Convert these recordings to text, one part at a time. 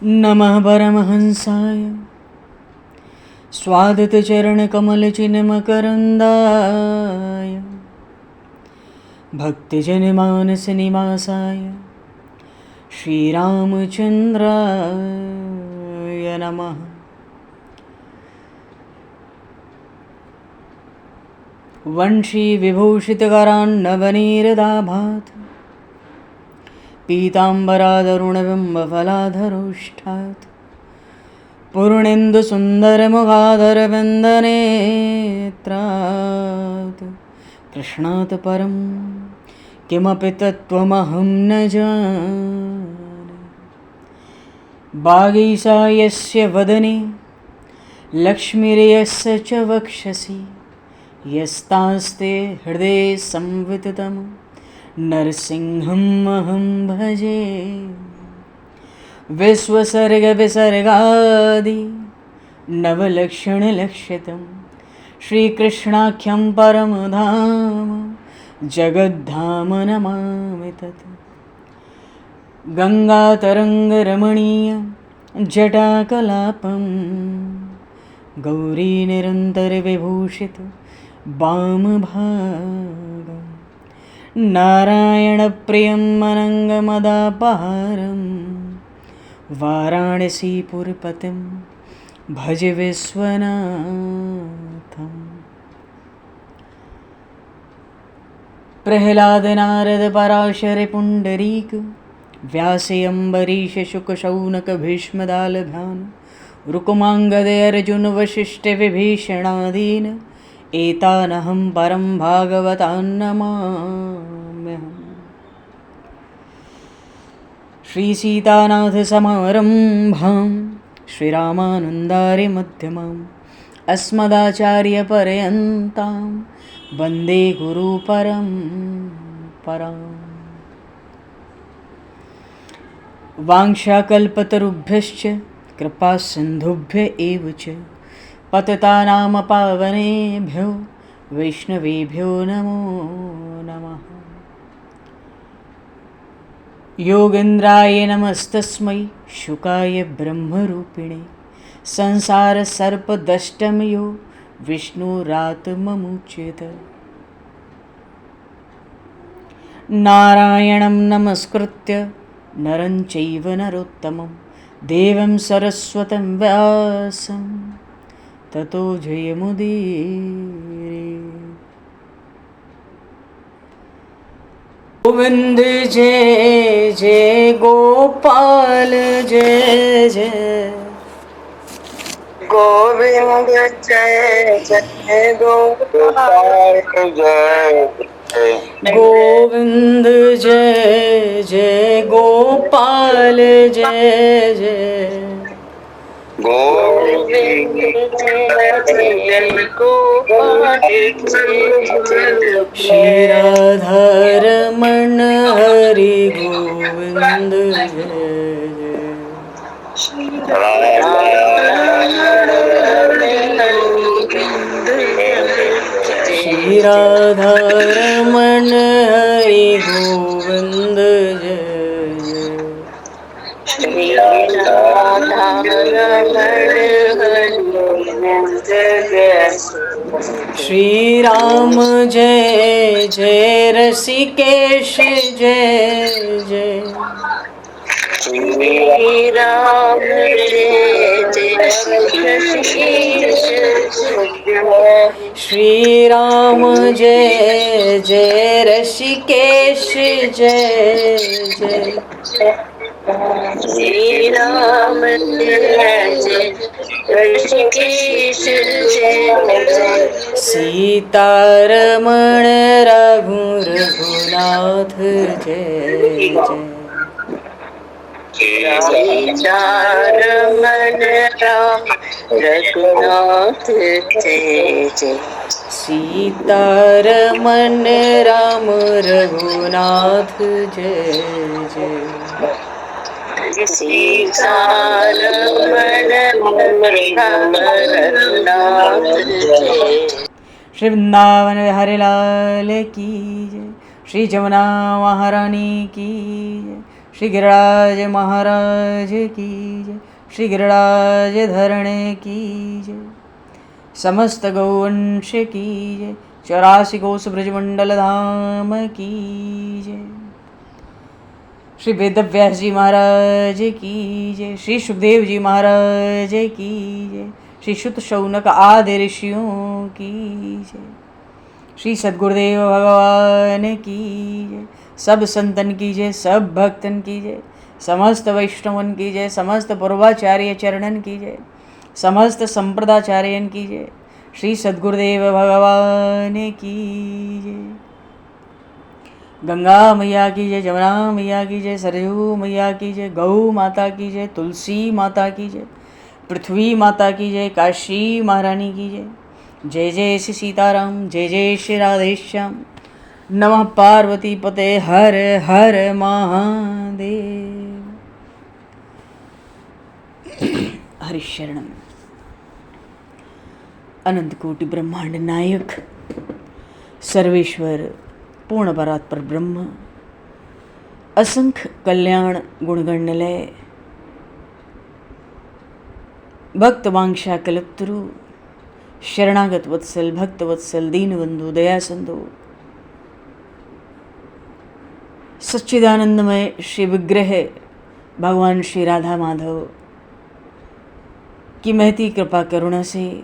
नमः परमहंसाय स्वादतचरणकमलचिन्मकरन्दाय भक्तिजनमानसनिवासाय श्रीरामचन्द्राय नमः। वंशीविभूषितकरान्नवनीरदाभात् पीताम्बरादरुणबिम्बफलाधरोष्ठात् पूर्णेन्दुसुन्दरमुखादरविन्दनेत्रात् कृष्णात् परं किमपि तत्त्वमहं न जाने। वागीशायस्य वदने लक्ष्मीर्यस्य च वक्षसि यस्तास्ते हृदये संविततं नरसिंहम् अहं भजे। विश्वसर्गविसर्गादि नवलक्षणलक्षितं श्रीकृष्णाख्यं परमधाम जगद्धाम नमामि तत्। गङ्गातरङ्गरमणीयं जटाकलापं गौरीनिरन्तरविभूषितं वामभागं नारायणप्रियं अनङ्गमदापहारं वाराणसीपुरपतिं भज विश्वनाथम्। प्रह्लादनारदपराशरपुण्डरीक व्यासयम्बरीशशुकशौनकभीष्मदालभान् रुकुमाङ्गदर्जुनवसिष्ठविभीषणादीन् एतानहं परं भागवतान् नमाम्यहम्। श्रीसीतानाथसमारम्भां श्रीरामानन्दार्यमध्यमाम् अस्मदाचार्यपर्यन्तां वन्दे गुरुपरम्पराम्। वाञ्छाकल्पतरुभ्यश्च कृपासिन्धुभ्य एव च पतितानां पावनेभ्यो वैष्णवेभ्यो नमो नमः। योगेन्द्राय नमस्तस्मै शुकाय ब्रह्मरूपिणे संसारसर्पदष्टमयो विष्णुरात्ममुच्यत। नारायणं नमस्कृत्य नरं चैव नरोत्तमं देवं सरस्वतं व्यासं ततो जयमुदीरये। गोविंद जय जय गोपाल जय जय गोविंद जय जय गोपाल जय जय गोविंद जय जय गोपाल जय जय गोविंद जय जय गोपाल जय श्री राधारमण हरि गोविंद जय जय। श्री राधारमण हरि गोविंद जय जय। श्री राधारमण हरि गोविंद जय। श्री राम जय जय ऋषिकेश जय जय। श्री राम जय जय ऋषिकेश जय। श्री राम जय जय ऋषिकेश जय जय। श्री राम जय जय ऋषिकेश जय जय। सीतारमण रघुनाथ जय जय। सीतारमण राम रघुनाथ जय जय। सीतारमण राम रघुनाथ जय जय। सीतारमण राम रघुनाथ जय। श्री वृंदावन बिहारी लाल की जय। श्री जमुना महारानी की जय। श्री गिरिराज महाराज की जय, श्री गिरिराज धरणे की जय, समस्त गौवंश की जय, 84 कोस ब्रजमंडल धाम की जय, श्री वेदव्यास जी महाराज की जय, श्री सुखदेव जी महाराज की जय, श्री शुत शौनक आदि ऋषियों की जय, श्री सद्गुरुदेव भगवान की जय, सब संतन की जय, सब भक्तन की जय, समस्त वैष्णवन की जय, समस्त पूर्वाचार्य चरणन की जय, समस्त संप्रदाचार्यन की जय, श्री सद्गुरुदेव भगवान की जय। गंगा मैया की जय, जमुना मैया की जय, सरयू मैया की जय, गौ माता की जय, तुलसी माता की जय, पृथ्वी माता की जय, काशी महारानी की जय। जय जय श्री सीताराम, जय जय श्री राधेश्याम। नमः पार्वती पते हर हर महादेव। हरिशरणम। अनंत कोटि ब्रह्मांड नायक सर्वेश्वर पूर्ण परात्पर ब्रह्म, असंख्य कल्याण गुणगणलय, भक्त वांछा कल्पतरु, शरणागत वत्सल, भक्त वत्सल, दीनबंधु, दया सिंधु, सच्चिदानंदमय श्री विग्रह भगवान श्री राधा माधव की महती कृपा करुणा से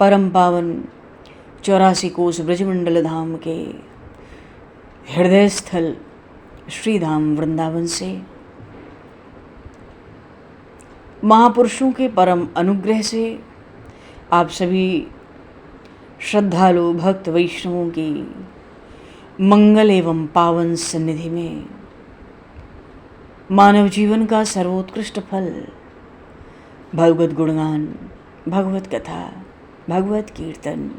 परम पावन 84 कोस ब्रजमंडल धाम के हृदय स्थल श्री धाम वृंदावन से महापुरुषों के परम अनुग्रह से आप सभी श्रद्धालु भक्त वैष्णवों की मंगल एवं पावन सन्निधि में मानव जीवन का सर्वोत्कृष्ट फल भगवत गुणगान, भगवत कथा, भगवत कीर्तन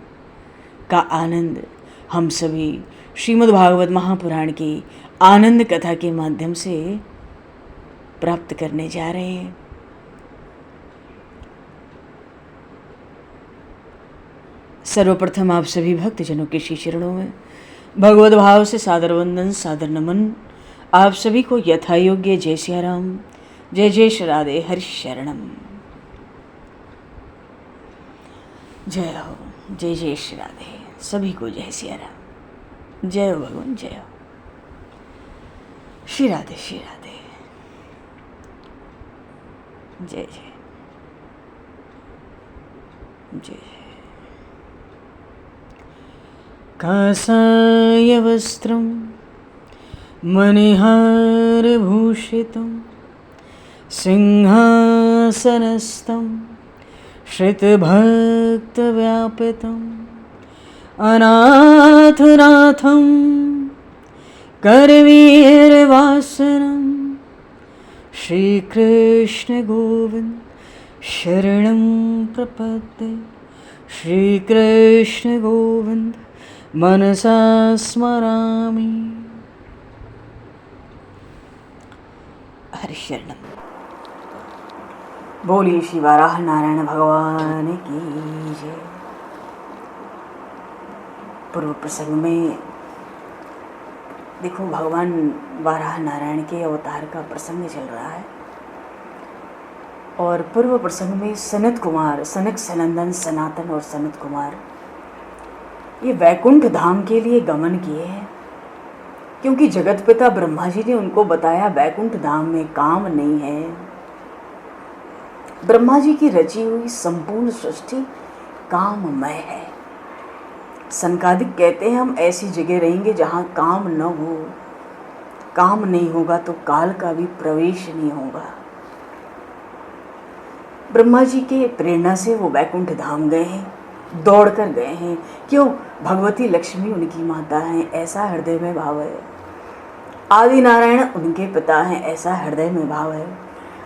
का आनंद हम सभी श्रीमद् भागवत महापुराण की आनंद कथा के माध्यम से प्राप्त करने जा रहे हैं। सर्वप्रथम आप सभी भक्तजनों के श्री चरणों में भगवत भाव से सादर वंदन, सादर नमन। आप सभी को यथा योग्य जय सिया राम, जय जय श्री राधे, हरि शरणम। जय हो, जय जय श्री राधे, सभी को जय सिया राम, जय हो भगवान, जय हो श्री राधे, श्री राधे, जय जय जय। कासाय वस्त्रं मणिहारभूषितं सिंहासनस्थं श्रितभक्तव्यापितम् अनाथनाथं करवीरवासनं श्रीकृष्ण गोविन्द शरणं प्रपद्ये। श्रीकृष्ण गोविन्द मनसा स्मरामि। हरि शरणम। बोलिए श्री वाराह नारायण भगवान की जय। पूर्व प्रसंग में देखो भगवान वाराह नारायण के अवतार का प्रसंग चल रहा है और पूर्व प्रसंग में सनत कुमार, सनक सनंदन, सनातन और सनत कुमार ये वैकुंठ धाम के लिए गमन किए हैं, क्योंकि जगत पिता ब्रह्मा जी ने उनको बताया वैकुंठ धाम में काम नहीं है। ब्रह्मा जी की रची हुई संपूर्ण सृष्टि काममय है। सनकादिक कहते हैं हम ऐसी जगह रहेंगे जहाँ काम न हो, काम नहीं होगा तो काल का भी प्रवेश नहीं होगा। ब्रह्मा जी के प्रेरणा से वो वैकुंठ धाम गए हैं, दौड़ कर गए हैं। क्यों? भगवती लक्ष्मी उनकी माता हैं, ऐसा हृदय में भाव है। आदि नारायण उनके पिता हैं, ऐसा हृदय में भाव है।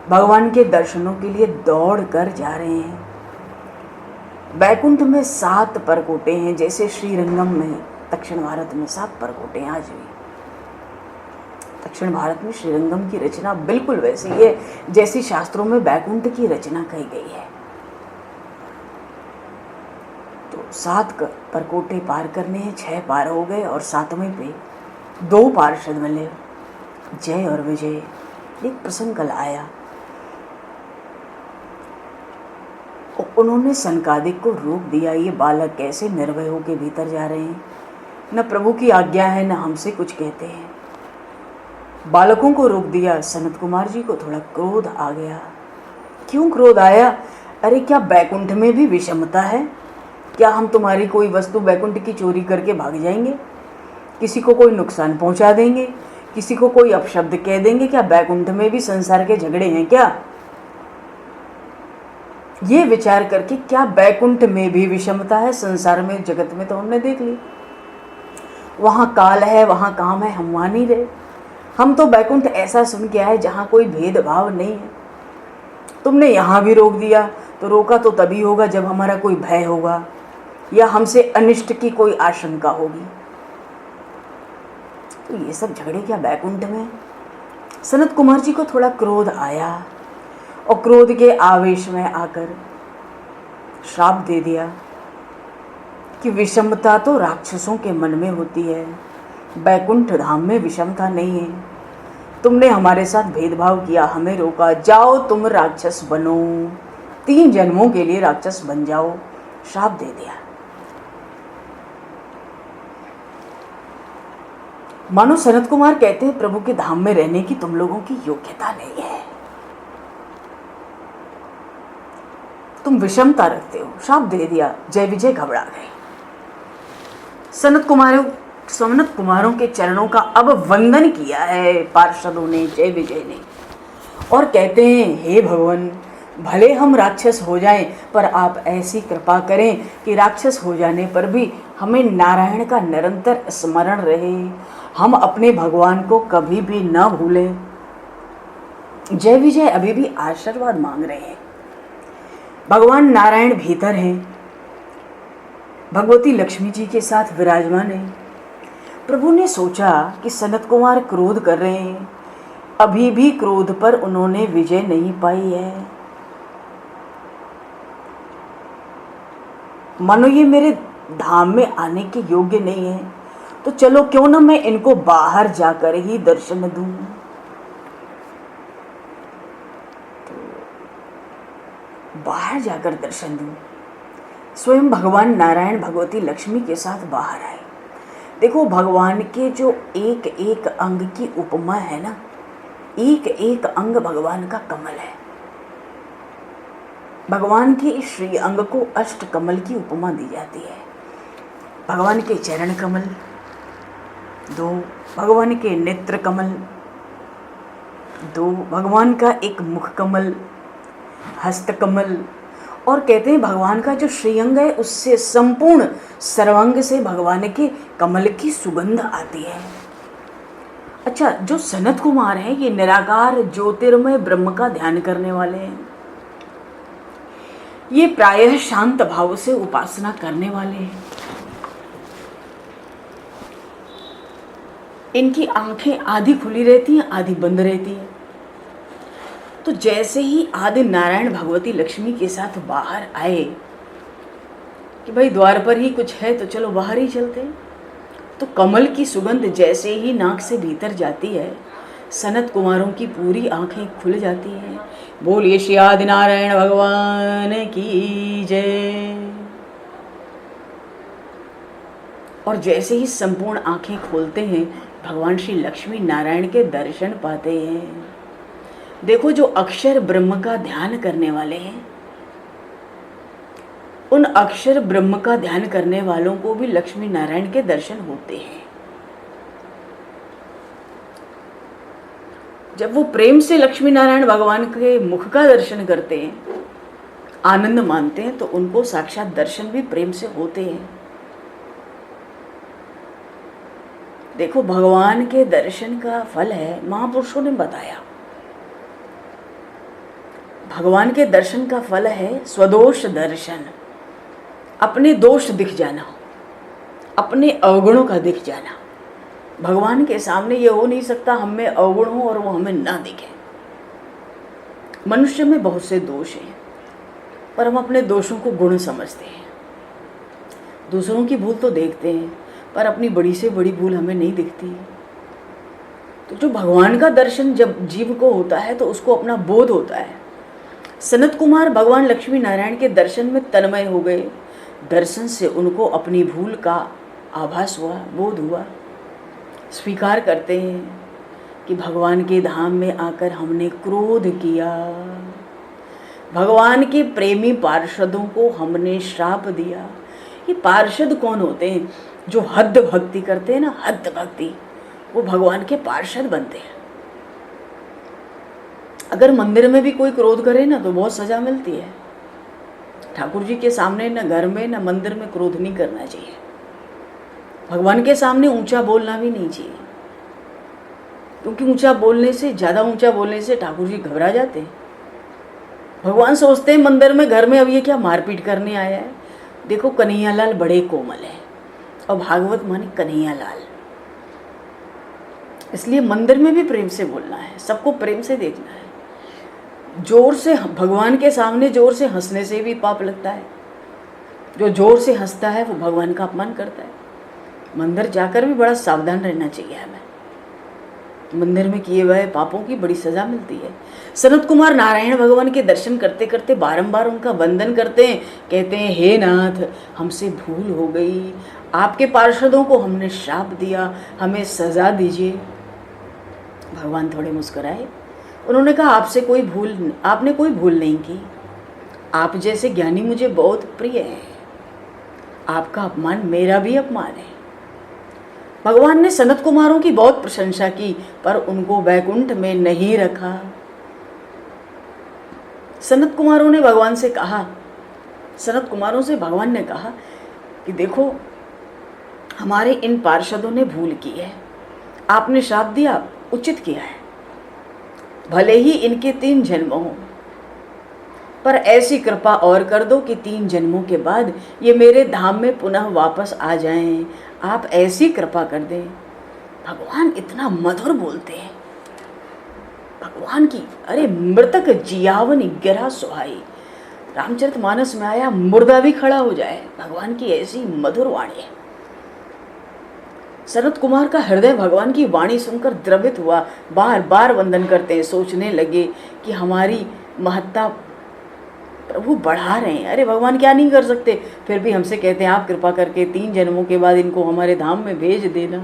भगवान के दर्शनों के लिए दौड़ कर जा रहे हैं। वैकुंठ में 7 परकोटे हैं, जैसे श्रीरंगम में दक्षिण भारत में 7 परकोटे हैं। आज भी दक्षिण भारत में श्रीरंगम की रचना बिल्कुल वैसी है जैसी शास्त्रों में वैकुंठ की रचना कही गई है। तो 7 परकोटे पार करने हैं, 6 पार हो गए और 7वें पे 2 पार्षद मिले। जय और विजय। एक प्रसंग कल आया, उन्होंने सनकादिक को रोक दिया। ये बालक कैसे निर्भय होकर भीतर जा रहे हैं, न प्रभु की आज्ञा है न हमसे कुछ कहते हैं। बालकों को रोक दिया। सनत कुमार जी को थोड़ा क्रोध आ गया। क्यों क्रोध आया? अरे क्या बैकुंठ में भी विषमता है? क्या हम तुम्हारी कोई वस्तु बैकुंठ की चोरी करके भाग जाएंगे? किसी को कोई नुकसान पहुंचा देंगे? किसी को कोई अपशब्द कह देंगे? क्या बैकुंठ में भी संसार के झगड़े हैं क्या? ये विचार करके क्या बैकुंठ में भी विषमता है? संसार में, जगत में तो हमने देख ली, वहाँ काल है, वहाँ काम है, हम वहाँ नहीं रहे। हम तो बैकुंठ ऐसा सुन के आए जहाँ कोई भेदभाव नहीं है। तुमने यहाँ भी रोक दिया, तो रोका तो तभी होगा जब हमारा कोई भय होगा या हमसे अनिष्ट की कोई आशंका होगी। तो ये सब झगड़े क्या बैकुंठ में? सनत कुमार जी को थोड़ा क्रोध आया और क्रोध के आवेश में आकर श्राप दे दिया कि विषमता तो राक्षसों के मन में होती है, बैकुंठ धाम में विषमता नहीं है। तुमने हमारे साथ भेदभाव किया, हमें रोका, जाओ तुम राक्षस बनो, 3 जन्मों के लिए राक्षस बन जाओ। श्राप दे दिया। मानो सनत कुमार कहते हैं प्रभु के धाम में रहने की तुम लोगों की योग्यता नहीं है, तुम विषमता रखते हो। श्राप दे दिया। जय विजय घबरा गए। सनत कुमारों के चरणों का अब वंदन किया है पार्षदों ने, जय विजय ने, और कहते हैं हे भगवान, भले हम राक्षस हो जाएं, पर आप ऐसी कृपा करें कि राक्षस हो जाने पर भी हमें नारायण का निरंतर स्मरण रहे, हम अपने भगवान को कभी भी न भूलें। जय विजय अभी भी आशीर्वाद मांग रहे हैं। भगवान नारायण भीतर हैं, भगवती लक्ष्मी जी के साथ विराजमान है। प्रभु ने सोचा कि सनत कुमार क्रोध कर रहे हैं, अभी भी क्रोध पर उन्होंने विजय नहीं पाई है। मानो ये मेरे धाम में आने के योग्य नहीं है, तो चलो क्यों ना मैं इनको बाहर जाकर ही दर्शन दूं। बाहर जाकर दर्शन दूं। स्वयं भगवान नारायण भगवती लक्ष्मी के साथ बाहर आए। देखो भगवान के जो एक एक अंग की उपमा है ना, एक एक अंग भगवान का कमल है। भगवान के श्री अंग को अष्ट कमल की उपमा दी जाती है। भगवान के चरण कमल 2, भगवान के नेत्र कमल 2, भगवान का एक मुख कमल, हस्त कमल, और कहते हैं भगवान का जो श्रीअंग है उससे संपूर्ण सर्वांग से भगवान के कमल की सुगंध आती है। अच्छा, जो सनत कुमार हैं ये निराकार ज्योतिर्मय ब्रह्म का ध्यान करने वाले हैं। ये प्रायः शांत भाव से उपासना करने वाले हैं। इनकी आंखें आधी खुली रहती हैं, आधी बंद रहती हैं। तो जैसे ही आदि नारायण भगवती लक्ष्मी के साथ बाहर आए कि भाई द्वार पर ही कुछ है तो चलो बाहर ही चलते हैं, तो कमल की सुगंध जैसे ही नाक से भीतर जाती है, सनत कुमारों की पूरी आंखें खुल जाती हैं। बोलिए श्री आदि नारायण भगवान की जय। और जैसे ही संपूर्ण आंखें खोलते हैं, भगवान श्री लक्ष्मी नारायण के दर्शन पाते हैं। देखो, जो अक्षर ब्रह्म का ध्यान करने वाले हैं, उन अक्षर ब्रह्म का ध्यान करने वालों को भी लक्ष्मी नारायण के दर्शन होते हैं। जब वो प्रेम से लक्ष्मी नारायण भगवान के मुख का दर्शन करते हैं, आनंद मानते हैं, तो उनको साक्षात दर्शन भी प्रेम से होते हैं। देखो, भगवान के दर्शन का फल है, महापुरुषों ने बताया, भगवान के दर्शन का फल है स्वदोष दर्शन। अपने दोष दिख जाना, अपने अवगुणों का दिख जाना। भगवान के सामने ये हो नहीं सकता हम में अवगुण हो और वो हमें ना दिखे। मनुष्य में बहुत से दोष हैं, पर हम अपने दोषों को गुण समझते हैं। दूसरों की भूल तो देखते हैं, पर अपनी बड़ी से बड़ी भूल हमें नहीं दिखती। तो जो भगवान का दर्शन जब जीव को होता है तो उसको अपना बोध होता है। सनत कुमार भगवान लक्ष्मी नारायण के दर्शन में तन्मय हो गए। दर्शन से उनको अपनी भूल का आभास हुआ, बोध हुआ। स्वीकार करते हैं कि भगवान के धाम में आकर हमने क्रोध किया, भगवान के प्रेमी पार्षदों को हमने श्राप दिया। ये पार्षद कौन होते हैं? जो हद भक्ति करते हैं ना, हद भक्ति, वो भगवान के पार्षद बनते हैं। अगर मंदिर में भी कोई क्रोध करे ना तो बहुत सजा मिलती है। ठाकुर जी के सामने न घर में न मंदिर में क्रोध नहीं करना चाहिए। भगवान के सामने ऊंचा बोलना भी नहीं चाहिए, क्योंकि ऊंचा बोलने से, ज़्यादा ऊंचा बोलने से ठाकुर जी घबरा जाते हैं। भगवान सोचते हैं मंदिर में, घर में अब ये क्या मारपीट करने आया है। देखो कन्हैयालाल बड़े कोमल है और भागवत माने कन्हैयालाल, इसलिए मंदिर में भी प्रेम से बोलना है, सबको प्रेम से देखना है। जोर से भगवान के सामने जोर से हंसने से भी पाप लगता है। जो जोर से हंसता है वो भगवान का अपमान करता है। मंदिर जाकर भी बड़ा सावधान रहना चाहिए हमें। मंदिर में किए हुए पापों की बड़ी सजा मिलती है। सनत कुमार नारायण भगवान के दर्शन करते करते बारंबार उनका वंदन करते हैं, कहते हैं हे नाथ, हमसे भूल हो गई, आपके पार्षदों को हमने श्राप दिया, हमें सजा दीजिए। भगवान थोड़े मुस्कुराए, उन्होंने कहा आपने कोई भूल नहीं की। आप जैसे ज्ञानी मुझे बहुत प्रिय है, आपका अपमान मेरा भी अपमान है। भगवान ने सनत कुमारों की बहुत प्रशंसा की, पर उनको वैकुंठ में नहीं रखा। सनत कुमारों से भगवान ने कहा कि देखो, हमारे इन पार्षदों ने भूल की है, आपने श्राप दिया, उचित किया है, भले ही इनके 3 जन्म हों, पर ऐसी कृपा और कर दो कि 3 जन्मों के बाद ये मेरे धाम में पुनः वापस आ जाएं। आप ऐसी कृपा कर दें। भगवान इतना मधुर बोलते हैं। भगवान की अरे मृतक जियावनी गिरा सुहाई, रामचरितमानस में आया मुर्दा भी खड़ा हो जाए। भगवान की ऐसी मधुर वाणी है। सनत कुमार का हृदय भगवान की वाणी सुनकर द्रवित हुआ। बार बार वंदन करते हैं, सोचने लगे कि हमारी महत्ता प्रभु बढ़ा रहे हैं। अरे भगवान क्या नहीं कर सकते, फिर भी हमसे कहते हैं आप कृपा करके 3 जन्मों के बाद इनको हमारे धाम में भेज देना।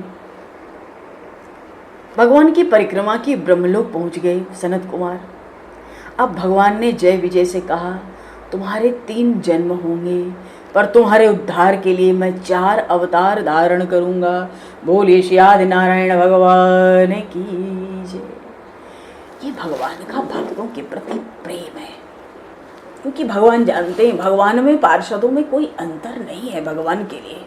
भगवान की परिक्रमा की ब्रह्मलोक पहुंच गए सनत कुमार। अब भगवान ने जय विजय से कहा, तुम्हारे 3 जन्म होंगे, पर तुम्हारे उद्धार के लिए मैं 4 अवतार धारण करूंगा। बोलिए श्री आदि नारायण भगवान की जय। ये भगवान का भक्तों के प्रति प्रेम है, क्योंकि भगवान जानते हैं भगवान में पार्षदों में कोई अंतर नहीं है। भगवान के लिए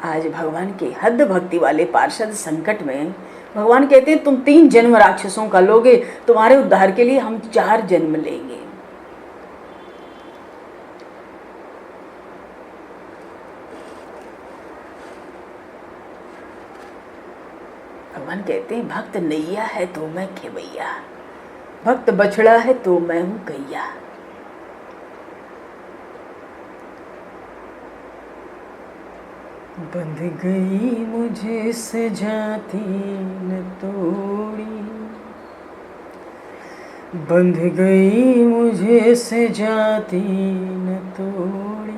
आज भगवान के हद भक्ति वाले पार्षद संकट में, भगवान कहते हैं तुम 3 जन्म राक्षसों का लोगे, तुम्हारे उद्धार के लिए हम 4 जन्म लेंगे। भगवान कहते हैं भक्त नैया है तो मैं खेवैया, भक्त बछड़ा है तो मैं हूं गैया। बंध गई मुझे सजाती न तोड़ी, बंध गई मुझे सजाती न तोड़ी,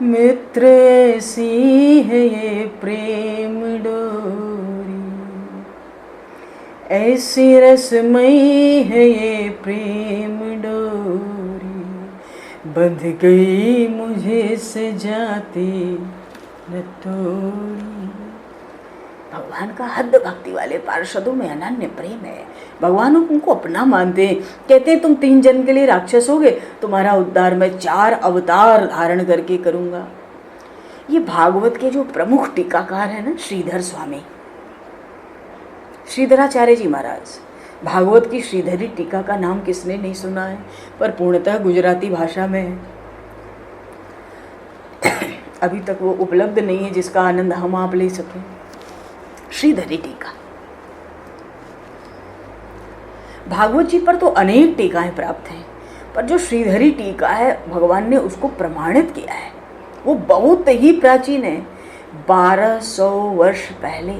मित्र ऐसी है ये प्रेम डोरी, ऐसी रसमयी है ये प्रेम डोरी, बंध गई मुझे सजाती न तोड़ी। भगवान का हद भक्ति वाले पार्षदों में अनन्य प्रेम है। भगवान उनको अपना मानते हैं। कहते हैं तुम 3 जन्म के लिए राक्षस होगे, तुम्हारा उद्धार मैं 4 अवतार धारण करके करूंगा। ये भागवत के जो प्रमुख टीकाकार है ना, श्रीधर स्वामी, श्रीधराचार्य जी महाराज, भागवत की श्रीधरी टीका का नाम किसने नहीं सुना है, पर पूर्णतः गुजराती भाषा में है। अभी तक वो उपलब्ध नहीं है जिसका आनंद हम आप ले सकें। श्रीधरी टीका भागवत जी पर तो अनेक टीकाएं प्राप्त हैं, पर जो श्रीधरी टीका है भगवान ने उसको प्रमाणित किया है, वो बहुत ही प्राचीन है। 1200 वर्ष पहले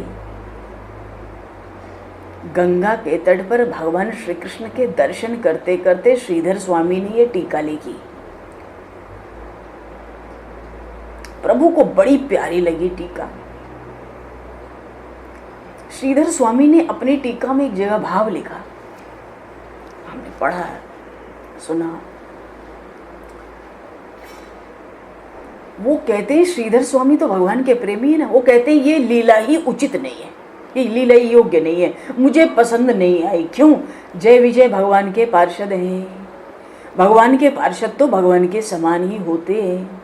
गंगा के तट पर भगवान श्री कृष्ण के दर्शन करते करते श्रीधर स्वामी ने ये टीका लिखी। प्रभु को बड़ी प्यारी लगी टीका। श्रीधर स्वामी ने अपनी टीका में एक जगह भाव लिखा, हमने पढ़ा सुना। वो कहते हैं, श्रीधर स्वामी तो भगवान के प्रेमी है ना, वो कहते हैं ये लीला ही उचित नहीं है, ये लीला ही योग्य नहीं है, मुझे पसंद नहीं आई। क्यों? जय विजय भगवान के पार्षद हैं, भगवान के पार्षद तो भगवान के समान ही होते हैं।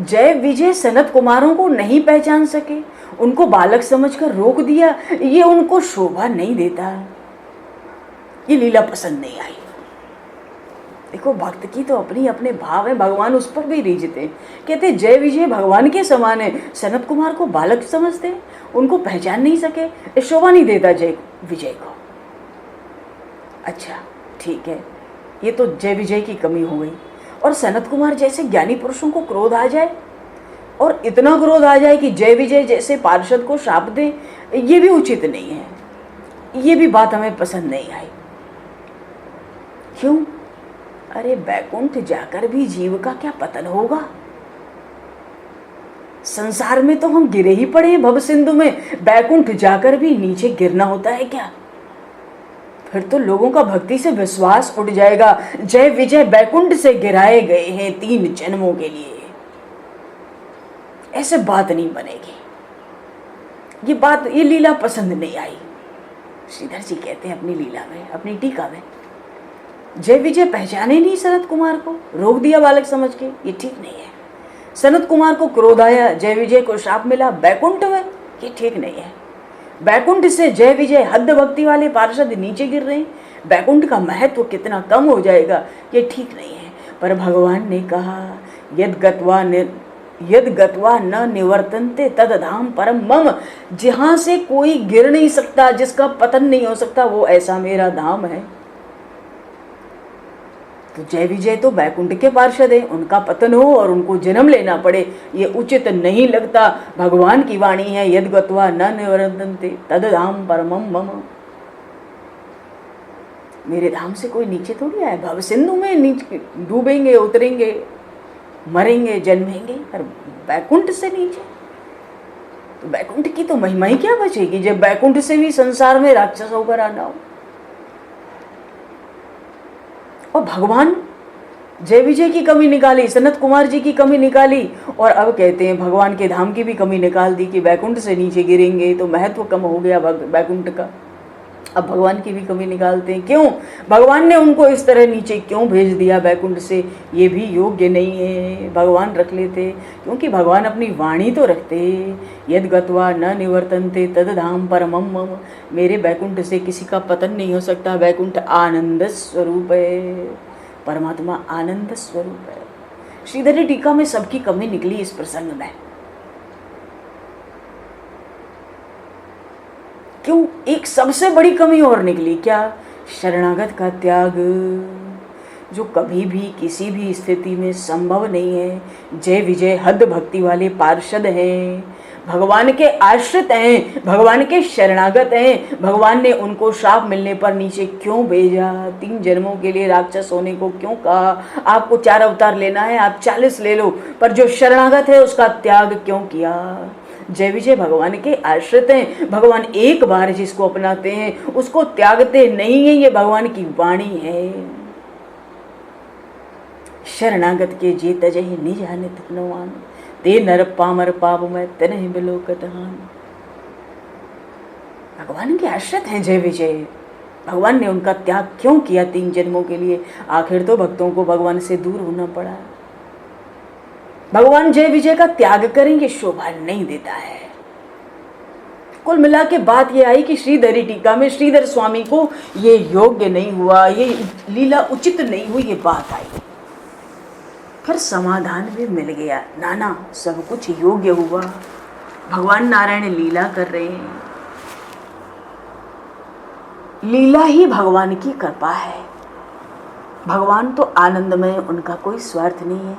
जय विजय सनत कुमारों को नहीं पहचान सके, उनको बालक समझकर रोक दिया, ये उनको शोभा नहीं देता, ये लीला पसंद नहीं आई। देखो भक्त की तो अपनी अपने भाव है, भगवान उस पर भी रीझते हैं। कहते जय विजय भगवान के समान है, सनत कुमार को बालक समझते, उनको पहचान नहीं सके, शोभा नहीं देता जय विजय को। अच्छा ठीक है, ये तो जय विजय की कमी हो गई। और सनत कुमार जैसे ज्ञानी पुरुषों को क्रोध आ जाए, और इतना क्रोध आ जाए कि जय विजय जैसे पार्षद को शाप दे, ये भी उचित नहीं है, ये भी बात हमें पसंद नहीं आई। क्यों? अरे बैकुंठ जाकर भी जीव का क्या पतन होगा? संसार में तो हम गिरे ही पड़े हैं भव सिंधु में, बैकुंठ जाकर भी नीचे गिरना होता है क्या? फिर तो लोगों का भक्ति से विश्वास उठ जाएगा। जय विजय बैकुंठ से गिराए गए हैं 3 जन्मों के लिए, ऐसे बात नहीं बनेगी। ये लीला पसंद नहीं आई। श्रीधर जी कहते हैं अपनी लीला में, अपनी टीका में, जय विजय पहचाने नहीं सनत कुमार को, रोक दिया बालक समझ के, ये ठीक नहीं है। सनत कुमार को क्रोध आया, जय विजय को शाप मिला बैकुंठ में, ये ठीक नहीं है। बैकुंठ से जय विजय हद भक्ति वाले पार्षद नीचे गिर रहे हैं, बैकुंठ का महत्व कितना कम हो जाएगा, ये ठीक नहीं है। पर भगवान ने कहा यद गत्वा न निवर्तन्ते तद धाम परम मम, जहाँ से कोई गिर नहीं सकता, जिसका पतन नहीं हो सकता, वो ऐसा मेरा धाम है। तो जय विजय तो बैकुंठ के पार्षद हैं, उनका पतन हो और उनको जन्म लेना पड़े, ये उचित नहीं लगता। भगवान की वाणी है, यद गत्वा न निवर्तन्ते तद धाम परमम मम, मेरे धाम से कोई नीचे थोड़ी आए, भव सिंधु में नीचे डूबेंगे, उतरेंगे, मरेंगे, जन्मेंगे, पर बैकुंठ से नीचे, तो बैकुंठ की तो महिमा ही क्या बचेगी जब बैकुंठ से भी संसार में राक्षस होकर आना हो। और भगवान जय विजय की कमी निकाली, सनत कुमार जी की कमी निकाली, और अब कहते हैं भगवान के धाम की भी कमी निकाल दी कि बैकुंठ से नीचे गिरेंगे तो महत्व कम हो गया बैकुंठ का। अब भगवान की भी कमी निकालते हैं। क्यों? भगवान ने उनको इस तरह नीचे क्यों भेज दिया बैकुंठ से, ये भी योग्य नहीं है। भगवान रख लेते, क्योंकि भगवान अपनी वाणी तो रखते, यद गत्वा न निवर्तन्ते तद धाम परमम मम, मेरे बैकुंठ से किसी का पतन नहीं हो सकता। बैकुंठ आनंद स्वरूप है, परमात्मा आनंद स्वरूप है। श्रीधरी टीका में सबकी कमी निकली इस प्रसंग में। क्यों? एक सबसे बड़ी कमी और निकली, क्या? शरणागत का त्याग, जो कभी भी किसी भी स्थिति में संभव नहीं है। जय विजय हद भक्ति वाले पार्षद हैं, भगवान के आश्रित हैं, भगवान के शरणागत हैं। भगवान ने उनको शाप मिलने पर नीचे क्यों भेजा? 3 जन्मों के लिए राक्षस होने को क्यों कहा? आपको 4 अवतार लेना है, आप 40 ले लो, पर जो शरणागत है उसका त्याग क्यों किया? जय विजय भगवान के आश्रित हैं, भगवान एक बार जिसको अपनाते हैं उसको त्यागते नहीं है, ये भगवान की वाणी है। शरणागत के जे तजहि निज हानि तनवान, ते नर पामर पाप में तनहि बिलोकत हान। भगवान के आश्रित हैं जय विजय, भगवान ने उनका त्याग क्यों किया 3 जन्मों के लिए? आखिर तो भक्तों को भगवान से दूर होना पड़ा। भगवान जय विजय का त्याग करेंगे, शोभा नहीं देता है। कुल मिला के बात यह आई कि श्रीधरी टीका में श्रीधर स्वामी को ये योग्य नहीं हुआ, ये लीला उचित नहीं हुई, ये बात आई। फिर समाधान भी मिल गया, नाना सब कुछ योग्य हुआ, भगवान नारायण लीला कर रहे हैं। लीला ही भगवान की कृपा है। भगवान तो आनंदमय, उनका कोई स्वार्थ नहीं है।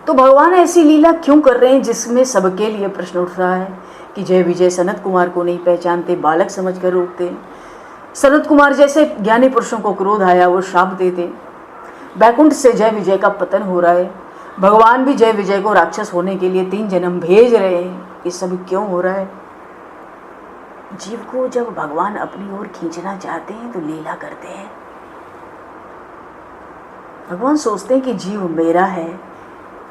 तो भगवान ऐसी लीला क्यों कर रहे हैं जिसमें सबके लिए प्रश्न उठ रहा है कि जय विजय सनत कुमार को नहीं पहचानते, बालक समझकर रोकते। सनत कुमार जैसे ज्ञानी पुरुषों को क्रोध आया, वो श्राप देते। बैकुंठ से जय विजय का पतन हो रहा है, भगवान भी जय विजय को राक्षस होने के लिए 3 जन्म भेज रहे हैं। ये सब क्यों हो रहा है? जीव को जब भगवान अपनी ओर खींचना चाहते हैं तो लीला करते हैं। भगवान सोचते हैं कि जीव मेरा है,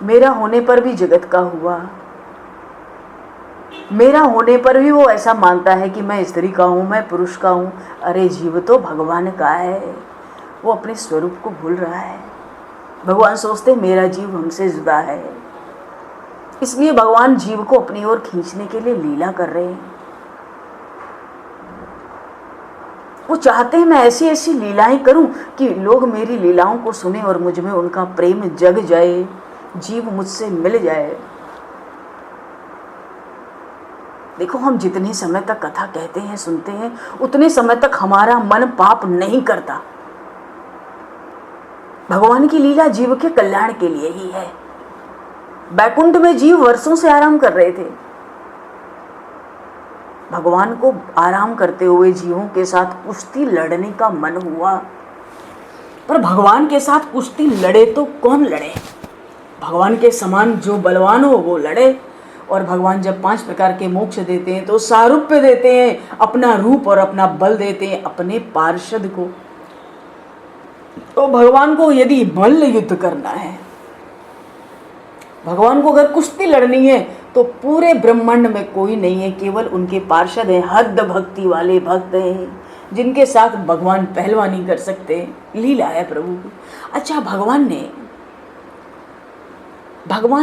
मेरा होने पर भी जगत का हुआ, मेरा होने पर भी वो ऐसा मानता है कि मैं स्त्री का हूँ, मैं पुरुष का हूँ। अरे जीव तो भगवान का है, वो अपने स्वरूप को भूल रहा है। भगवान सोचते मेरा जीव हमसे जुदा है, इसलिए भगवान जीव को अपनी ओर खींचने के लिए लीला कर रहे हैं। वो चाहते हैं मैं ऐसी ऐसी लीलाएं करूं कि लोग मेरी लीलाओं को सुने और मुझ में उनका प्रेम जग जाए, जीव मुझसे मिल जाए। देखो, हम जितने समय तक कथा कहते हैं, सुनते हैं, उतने समय तक हमारा मन पाप नहीं करता। भगवान की लीला जीव के कल्याण के लिए ही है। बैकुंठ में जीव वर्षों से आराम कर रहे थे। भगवान को आराम करते हुए जीवों के साथ कुश्ती लड़ने का मन हुआ, पर भगवान के साथ कुश्ती लड़े तो कौन लड़े? भगवान के समान जो बलवान हो वो लड़े। और भगवान जब 5 प्रकार के मोक्ष देते हैं तो सारूप्य देते हैं, अपना रूप और अपना बल देते हैं अपने पार्षद को। तो भगवान को यदि मल्ल युद्ध करना है, भगवान को अगर कुश्ती लड़नी है, तो पूरे ब्रह्मांड में कोई नहीं है, केवल उनके पार्षद हैं, हद भक्ति वाले भक्त हैं, जिनके साथ भगवान पहलवानी कर सकते हैं। लीला है प्रभु की। अच्छा, भगवान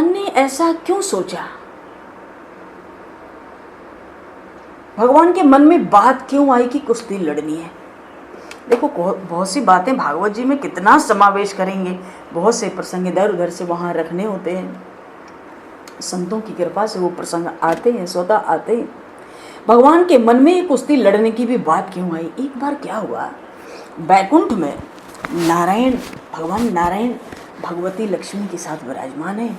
ने ऐसा क्यों सोचा? भगवान के मन में बात क्यों आई कि कुश्ती लड़नी है? देखो, बहुत सी बातें भागवत जी में कितना समावेश करेंगे, बहुत से प्रसंग इधर उधर से वहाँ रखने होते हैं। संतों की कृपा से वो प्रसंग आते हैं, स्वतः आते हैं। भगवान के मन में कुश्ती लड़ने की भी बात क्यों आई? एक बार क्या हुआ, बैकुंठ में भगवान नारायण भगवती लक्ष्मी के साथ विराजमान है।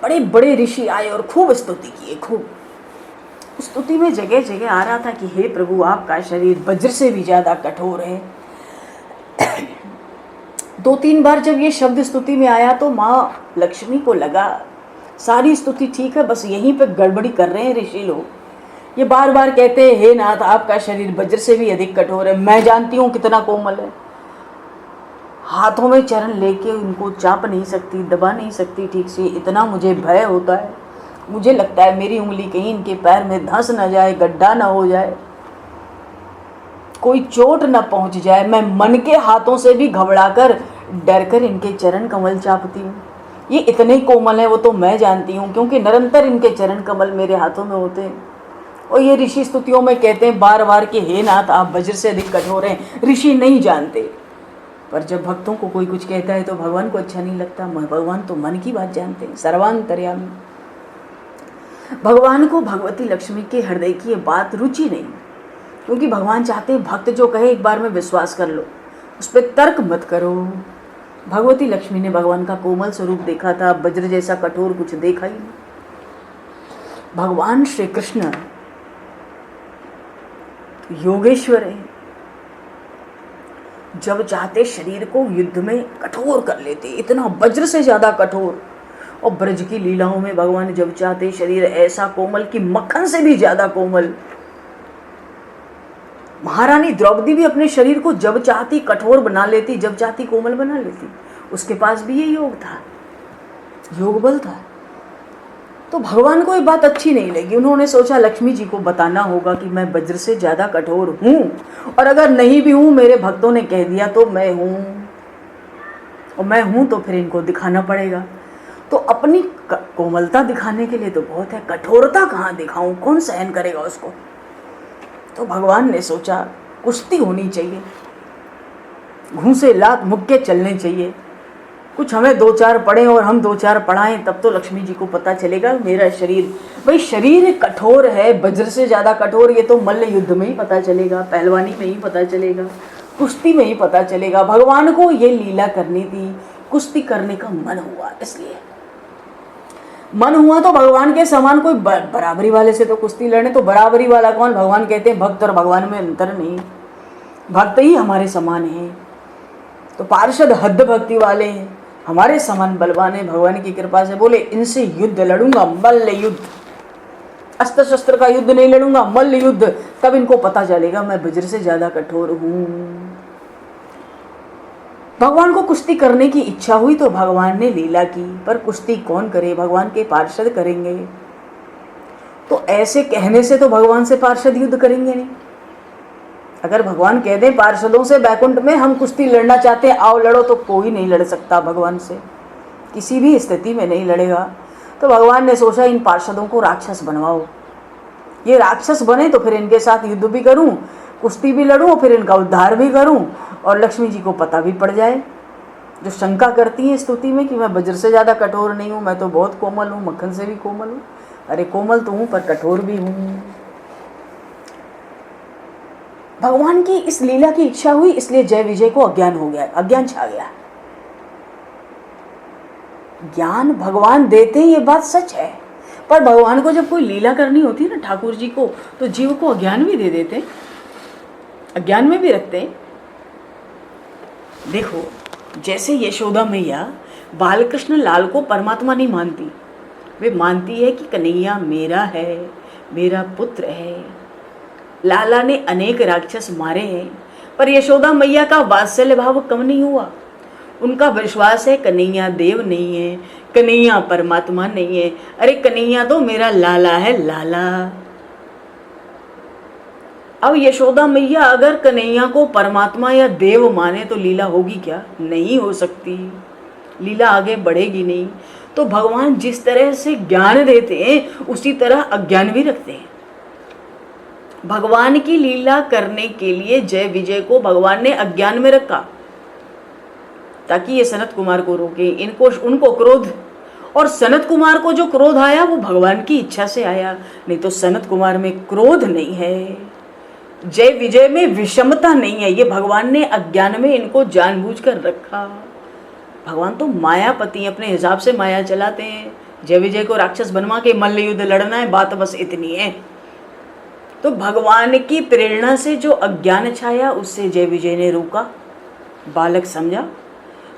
बड़े बड़े ऋषि आए और खूब स्तुति किए, खूब स्तुति में जगह जगह आ रहा था कि हे प्रभु, आपका शरीर वज्र से भी ज्यादा कठोर है। 2-3 बार जब ये शब्द स्तुति में आया तो माँ लक्ष्मी को लगा सारी स्तुति ठीक है, बस यहीं पे गड़बड़ी कर रहे हैं ऋषि लोग। ये बार बार कहते हैं हे नाथ, आपका शरीर वज्र से भी अधिक कठोर है। मैं जानती हूँ कितना कोमल है, हाथों में चरण लेके उनको चाप नहीं सकती, दबा नहीं सकती ठीक से, इतना मुझे भय होता है। मुझे लगता है मेरी उंगली कहीं इनके पैर में धंस न जाए, गड्ढा न हो जाए, कोई चोट न पहुंच जाए। मैं मन के हाथों से भी घबराकर डरकर इनके चरण कमल चापती हूँ। ये इतने कोमल है वो तो मैं जानती हूँ, क्योंकि निरंतर इनके चरण कमल मेरे हाथों में होते हैं। और ये ऋषि स्तुतियों में कहते हैं बार बार कि हे नाथ, आप वज्र से अधिक कठोर हैं। ऋषि नहीं जानते, पर जब भक्तों को कोई कुछ कहता है तो भगवान को अच्छा नहीं लगता। भगवान तो मन की बात जानते हैं, सर्वांतर्यामी। भगवान को भगवती लक्ष्मी के हृदय की ये बात रुचि नहीं, क्योंकि भगवान चाहते हैं भक्त जो कहे एक बार में विश्वास कर लो, उस पर तर्क मत करो। भगवती लक्ष्मी ने भगवान का कोमल स्वरूप देखा था, वज्र जैसा कठोर कुछ देखा ही नहीं। भगवान श्री कृष्ण योगेश्वर है, जब चाहते शरीर को युद्ध में कठोर कर लेते, इतना वज्र से ज्यादा कठोर। और ब्रज की लीलाओं में भगवान जब चाहते शरीर ऐसा कोमल कि मक्खन से भी ज्यादा कोमल। महारानी द्रौपदी भी अपने शरीर को जब चाहती कठोर बना लेती, जब चाहती कोमल बना लेती। उसके पास भी ये योग था, योग बल था। तो भगवान को ये बात अच्छी नहीं लगी। उन्होंने सोचा लक्ष्मी जी को बताना होगा कि मैं वज्र से ज्यादा कठोर हूं, और अगर नहीं भी हूं, मेरे भक्तों ने कह दिया तो मैं हूं, और मैं हूं तो फिर इनको दिखाना पड़ेगा। तो अपनी कोमलता दिखाने के लिए तो बहुत है, कठोरता कहाँ दिखाऊं, कौन सहन करेगा उसको। तो भगवान ने सोचा कुश्ती होनी चाहिए, घूंसे लात मुक्के चलने चाहिए। कुछ हमें 2-4 पढ़ें और हम 2-4 पढ़ाएं, तब तो लक्ष्मी जी को पता चलेगा मेरा शरीर, भाई शरीर कठोर है, वज्र से ज़्यादा कठोर, ये तो मल्ल युद्ध में ही पता चलेगा, पहलवानी में ही पता चलेगा, कुश्ती में ही पता चलेगा। भगवान को ये लीला करनी थी, कुश्ती करने का मन हुआ, इसलिए मन हुआ तो भगवान के समान कोई बराबरी वाले से तो कुश्ती लड़ने, तो बराबरी वाला कौन? भगवान कहते हैं भक्त और भगवान में अंतर नहीं, भक्त ही हमारे समान है। तो पार्षद हद भक्ति वाले हैं, हमारे समान बलवान है। भगवान की कृपा से बोले इनसे युद्ध लड़ूंगा, मल्ल युद्ध, अस्त्र शस्त्र का युद्ध नहीं लड़ूंगा, मल्ल युद्ध, तब इनको पता चलेगा मैं वज्र से ज्यादा कठोर हूं। भगवान को कुश्ती करने की इच्छा हुई तो भगवान ने लीला की, पर कुश्ती कौन करे? भगवान के पार्षद करेंगे। तो ऐसे कहने से तो भगवान से पार्षद युद्ध करेंगे नहीं। अगर भगवान कह दें पार्षदों से बैकुंठ में हम कुश्ती लड़ना चाहते हैं, आओ लड़ो, तो कोई नहीं लड़ सकता भगवान से, किसी भी स्थिति में नहीं लड़ेगा। तो भगवान ने सोचा इन पार्षदों को राक्षस बनवाओ, ये राक्षस बने तो फिर इनके साथ युद्ध भी करूं, कुश्ती भी लड़ूं और फिर इनका उद्धार भी करूं, और लक्ष्मी जी को पता भी पड़ जाए, जो शंका करती हैं स्तुति में कि मैं वज्र से ज़्यादा कठोर नहीं हूँ, मैं तो बहुत कोमल हूँ, मक्खन से भी कोमल हूँ। अरे कोमल तो हूँ पर कठोर भी हूँ। भगवान की इस लीला की इच्छा हुई, इसलिए जय विजय को अज्ञान हो गया, अज्ञान छा गया। ज्ञान भगवान देते हैं, ये बात सच है, पर भगवान को जब कोई लीला करनी होती है ना ठाकुर जी को, तो जीव को अज्ञान भी दे देते हैं, अज्ञान में भी रखते हैं। देखो जैसे यशोदा मैया बालकृष्ण लाल को परमात्मा नहीं मानती, वे मानती है कि कन्हैया मेरा है, मेरा पुत्र है। लाला ने अनेक राक्षस मारे हैं, पर यशोदा मैया का वात्सल्य भाव कम नहीं हुआ। उनका विश्वास है कन्हैया देव नहीं है, कन्हैया परमात्मा नहीं है, अरे कन्हैया तो मेरा लाला है, लाला। अब यशोदा मैया अगर कन्हैया को परमात्मा या देव माने तो लीला होगी क्या? नहीं हो सकती, लीला आगे बढ़ेगी नहीं। तो भगवान जिस तरह से ज्ञान देते हैं उसी तरह अज्ञान भी रखते हैं। भगवान की लीला करने के लिए जय विजय को भगवान ने अज्ञान में रखा, ताकि ये सनत कुमार को रोके, इनको उनको क्रोध, और सनत कुमार को जो क्रोध आया वो भगवान की इच्छा से आया, नहीं तो सनत कुमार में क्रोध नहीं है, जय विजय में विषमता नहीं है, ये भगवान ने अज्ञान में इनको जानबूझकर रखा। भगवान तो मायापति, अपने हिसाब से माया चलाते हैं। जय विजय को राक्षस बनवा के मल्ल युद्ध लड़ना है, बात बस इतनी है। तो भगवान की प्रेरणा से जो अज्ञान छाया उससे जय विजय ने रोका, बालक समझा।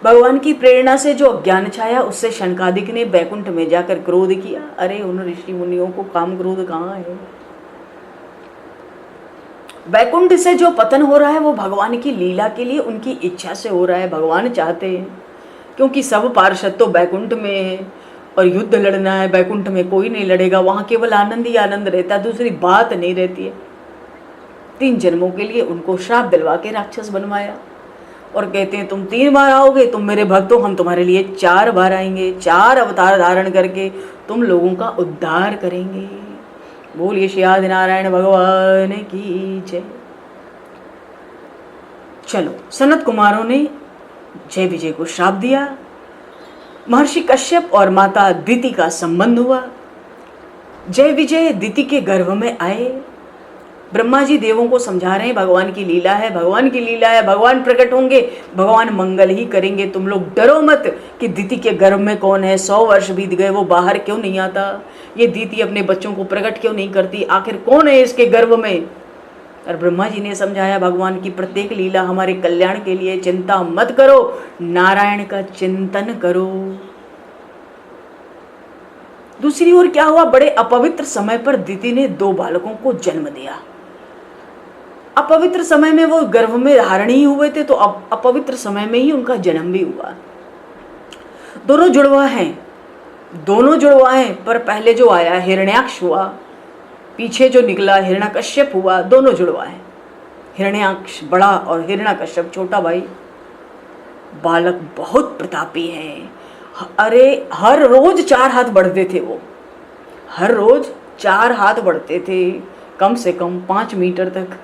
भगवान की प्रेरणा से जो अज्ञान छाया उससे शनकादिक ने बैकुंठ में जाकर क्रोध किया। अरे उन ऋषि मुनियों को काम क्रोध कहाँ है? बैकुंठ से जो पतन हो रहा है वो भगवान की लीला के लिए, उनकी इच्छा से हो रहा है, भगवान चाहते हैं, क्योंकि सब पार्षद तो बैकुंठ में है और युद्ध लड़ना है, बैकुंठ में कोई नहीं लड़ेगा, वहाँ केवल आनंद ही आनंद रहता है, दूसरी बात नहीं रहती है। 3 जन्मों के लिए उनको श्राप दिलवा के राक्षस बनवाया और कहते हैं तुम 3 बार आओगे, तुम मेरे भक्त हो, हम तुम्हारे लिए 4 बार आएंगे, 4 अवतार धारण करके तुम लोगों का उद्धार करेंगे। बोलिए श्री आदि नारायण भगवान की जय। चलो, सनत कुमारों ने जय विजय को श्राप दिया, महर्षि कश्यप और माता दिति का संबंध हुआ। जय विजय दिति के गर्भ में आए। ब्रह्मा जी देवों को समझा रहे हैं भगवान की लीला है, भगवान की लीला है, भगवान प्रकट होंगे, भगवान मंगल ही करेंगे, तुम लोग डरो मत कि दिति के गर्भ में कौन है, 100 वर्ष बीत गए, वो बाहर क्यों नहीं आता, ये दिति अपने बच्चों को प्रकट क्यों नहीं करती, आखिर कौन है इसके गर्भ में। और ब्रह्मा जी ने समझाया भगवान की प्रत्येक लीला हमारे कल्याण के लिए, चिंता मत करो, नारायण का चिंतन करो। दूसरी ओर क्या हुआ, बड़े अपवित्र समय पर दिति ने 2 बालकों को जन्म दिया। अपवित्र समय में वो गर्भ में धारण ही हुए थे, तो अपवित्र समय में ही उनका जन्म भी हुआ। दोनों जुड़वा हैं, पर पहले जो आया हिरण्याक्ष हुआ, पीछे जो निकला हिरण्यकश्यप हुआ, दोनों जुड़वा हैं। हिरण्याक्ष बड़ा और हिरण्यकश्यप छोटा भाई। बालक बहुत प्रतापी हैं। अरे हर रोज 4 हाथ बढ़ते थे वो, हर रोज 4 हाथ बढ़ते थे, कम से कम 5 मीटर तक।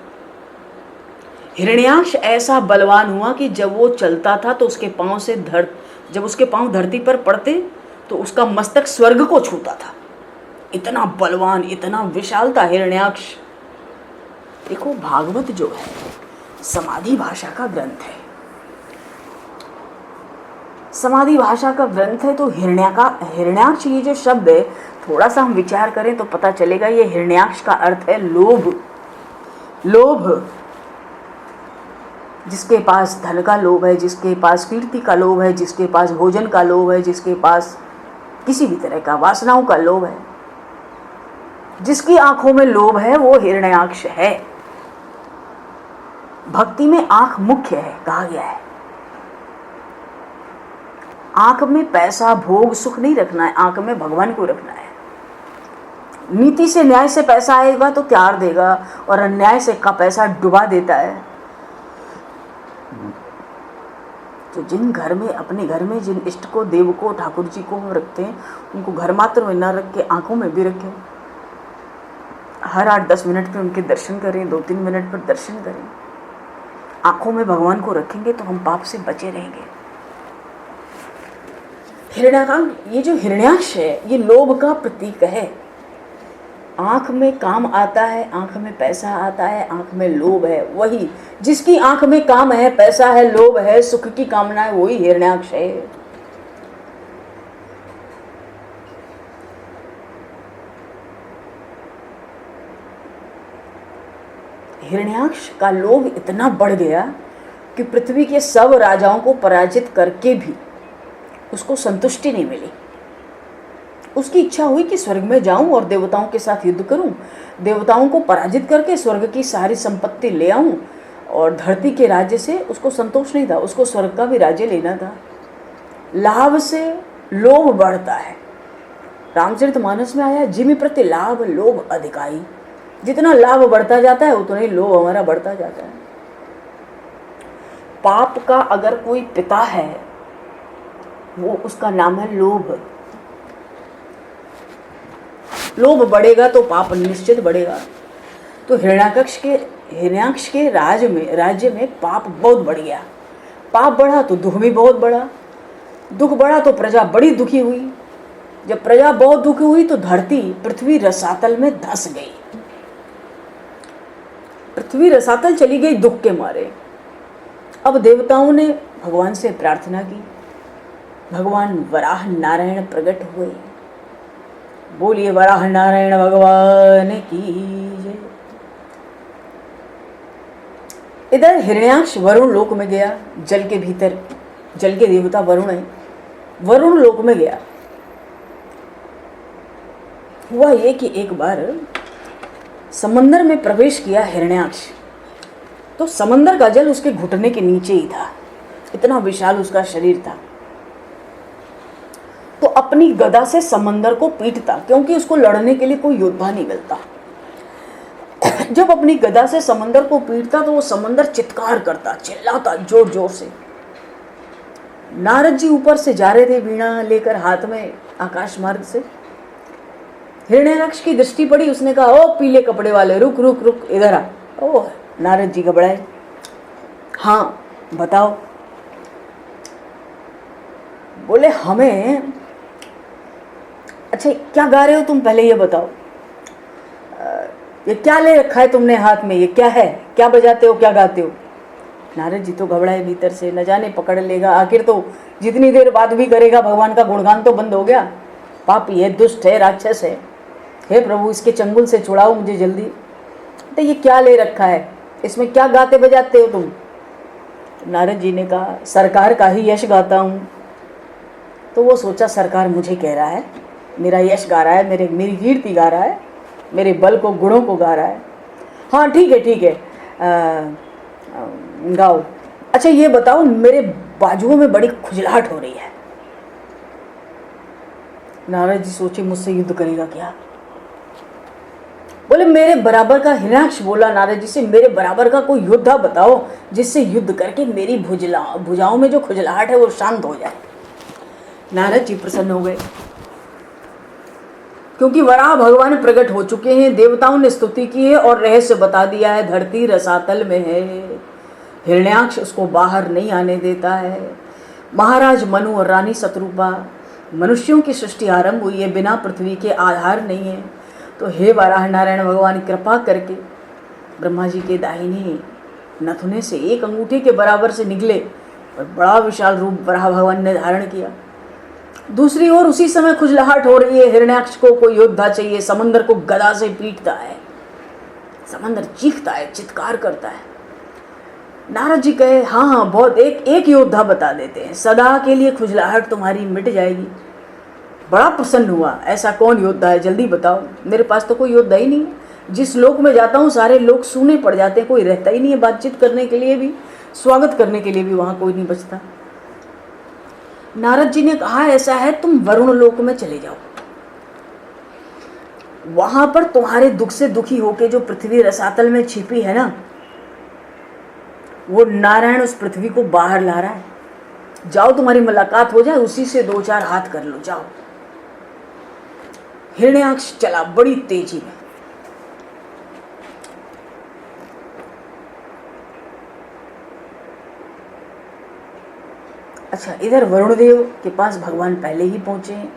हिरण्याक्ष ऐसा बलवान हुआ कि जब वो चलता था तो उसके पांव से जब उसके पांव धरती पर पड़ते तो उसका मस्तक स्वर्ग को छूता था। इतना बलवान, इतना विशाल था हिरण्याक्ष। देखो, भागवत जो है समाधि भाषा का ग्रंथ है, समाधि भाषा का ग्रंथ है। तो हिरण्याक्ष ये जो शब्द है, थोड़ा सा हम विचार करें तो पता चलेगा ये हिरण्याक्ष का अर्थ है लोभ। लोभ, जिसके पास धन का लोभ है, जिसके पास कीर्ति का लोभ है, जिसके पास भोजन का लोभ है, जिसके पास किसी भी तरह का वासनाओं का लोभ है, जिसकी आंखों में लोभ है, वो हिरण्याक्ष है। भक्ति में आंख मुख्य है, कहा गया है। आंख में पैसा, भोग, सुख नहीं रखना है, आंख में भगवान को रखना है। नीति से, न्याय से पैसा आएगा तो प्यार देगा, और अन्याय से का पैसा डुबा देता है। तो जिन घर में, अपने घर में जिन इष्ट को, देव को, ठाकुर जी को रखते हैं, उनको घर मात्र में न रख के आंखों में भी रखें। हर 8-10 मिनट पे उनके दर्शन करें, 2-3 मिनट पर दर्शन करें। आंखों में भगवान को रखेंगे तो हम पाप से बचे रहेंगे। हिरण्याक्ष, ये जो हिरण्याक्ष है, ये लोभ का प्रतीक है। आंख में काम आता है, आंख में पैसा आता है, आंख में लोभ है। वही जिसकी आंख में काम है, पैसा है, लोभ है, सुख की कामना है, वही हिरण्याक्ष है। हिरण्याक्ष का लोभ इतना बढ़ गया कि पृथ्वी के सब राजाओं को पराजित करके भी उसको संतुष्टि नहीं मिली। उसकी इच्छा हुई कि स्वर्ग में जाऊं और देवताओं के साथ युद्ध करूं, देवताओं को पराजित करके स्वर्ग की सारी संपत्ति ले आऊं। और धरती के राज्य से उसको संतोष नहीं था, उसको स्वर्ग का भी राज्य लेना था। लाभ से लोभ बढ़ता है। रामचरितमानस में आया, जिमि प्रति लाभ लोभ अधिकाई। जितना लाभ बढ़ता जाता है उतना ही लोभ हमारा बढ़ता जाता है। पाप का अगर कोई पिता है, वो उसका नाम है लोभ। लोभ बढ़ेगा तो पाप निश्चित बढ़ेगा। तो हिरण्याक्ष के राज्य में पाप बहुत बढ़ गया। पाप बढ़ा तो दुख भी बहुत बढ़ा। दुख बढ़ा तो प्रजा बड़ी दुखी हुई। जब प्रजा बहुत दुखी हुई तो पृथ्वी रसातल में धंस गई। पृथ्वी रसातल चली गई दुख के मारे। अब देवताओं ने भगवान से प्रार्थना की। भगवान वराह नारायण प्रकट हुए। बोलिए वराह नारायण भगवान की जय। इधर हिरण्याक्ष वरुण लोक में गया, जल के भीतर। जल के देवता वरुण है, वरुण लोक में गया। हुआ ये कि एक बार समंदर में प्रवेश किया हिरण्याक्ष, तो समंदर का जल उसके घुटने के नीचे ही था। इतना विशाल उसका शरीर था। तो अपनी गदा से समंदर को पीटता, क्योंकि उसको लड़ने के लिए कोई योद्धा नहीं मिलता। जब अपनी गदा से समंदर को पीटता तो वो समंदर चित्कार करता, चिल्लाता जोर जोर से। नारद जी ऊपर से जा रहे थे वीणा लेकर हाथ में आकाश मार्ग से। हिरण्याक्ष की दृष्टि पड़ी, उसने कहा, ओ पीले कपड़े वाले, रुक रुक रुक, इधर आ। ओ नारद जी घबराए। हाँ बताओ। बोले हमें, अच्छा क्या गा रहे हो तुम, पहले ये बताओ। ये क्या ले रखा है तुमने हाथ में, ये क्या है, क्या बजाते हो, क्या गाते हो। नारद जी तो घबराए भीतर से, न जाने पकड़ लेगा। आखिर तो जितनी देर बात भी करेगा भगवान का गुणगान तो बंद हो गया। पापी है, दुष्ट है, राक्षस है। हे प्रभु इसके चंगुल से छुड़ाओ मुझे जल्दी। तो ये क्या ले रखा है, इसमें क्या गाते बजाते हो तुम। नारद जी ने कहा, सरकार का ही यश गाता हूँ। तो वो सोचा सरकार मुझे कह रहा है, मेरा यश गा रहा है, मेरी कीर्ति गा रहा है, मेरे बल को, गुणों को गा रहा है। हाँ ठीक है ठीक है, गाओ। अच्छा ये बताओ, मेरे बाजुओं में बड़ी खुजलाहट हो रही है। नारद जी सोचे मुझसे युद्ध करेगा क्या। बोले मेरे बराबर का, हिरण्याक्ष बोला नारद जी से, मेरे बराबर का कोई योद्धा बताओ जिससे युद्ध करके मेरी भुजाओं में जो खुजलाहट है वो शांत हो जाए। नारद जी प्रसन्न हो गए, क्योंकि वराह भगवान प्रकट हो चुके हैं। देवताओं ने स्तुति की है और रहस्य बता दिया है। धरती रसातल में है, हिरण्याक्ष उसको बाहर नहीं आने देता है। महाराज मनु और रानी शत्रुपा, मनुष्यों की सृष्टि आरंभ हुई है, बिना पृथ्वी के आधार नहीं है। तो हे वाराह नारायण भगवान, कृपा करके ब्रह्मा जी के दाहिने नथुने से एक अंगूठे के बराबर से निकले और बड़ा विशाल रूप वराह भगवान ने धारण किया। दूसरी ओर उसी समय खुजलाहट हो रही है, हिरण्याक्ष को कोई योद्धा चाहिए, समंदर को गदा से पीटता है, समंदर चीखता है, चित्कार करता है। नारद जी कहे हाँ हाँ बहुत, एक योद्धा बता देते हैं, सदा के लिए खुजलाहट तुम्हारी मिट जाएगी। बड़ा प्रसन्न हुआ, ऐसा कौन योद्धा है, जल्दी बताओ। मेरे पास तो कोई योद्धा ही नहीं है, जिस लोक में जाता हूँ सारे लोग सूने पड़ जाते हैं, कोई रहता ही नहीं है बातचीत करने के लिए भी, स्वागत करने के लिए भी वहाँ कोई नहीं बचता। नारद जी ने कहा ऐसा है, तुम वरुण लोक में चले जाओ, वहां पर तुम्हारे दुख से दुखी होके जो पृथ्वी रसातल में छिपी है ना, वो नारायण उस पृथ्वी को बाहर ला रहा है। जाओ, तुम्हारी मुलाकात हो जाए, उसी से 2-4 हाथ कर लो, जाओ। हिरण्याक्ष चला बड़ी तेजी में। अच्छा, इधर वरुण देव के पास भगवान पहले ही पहुंचे हैं।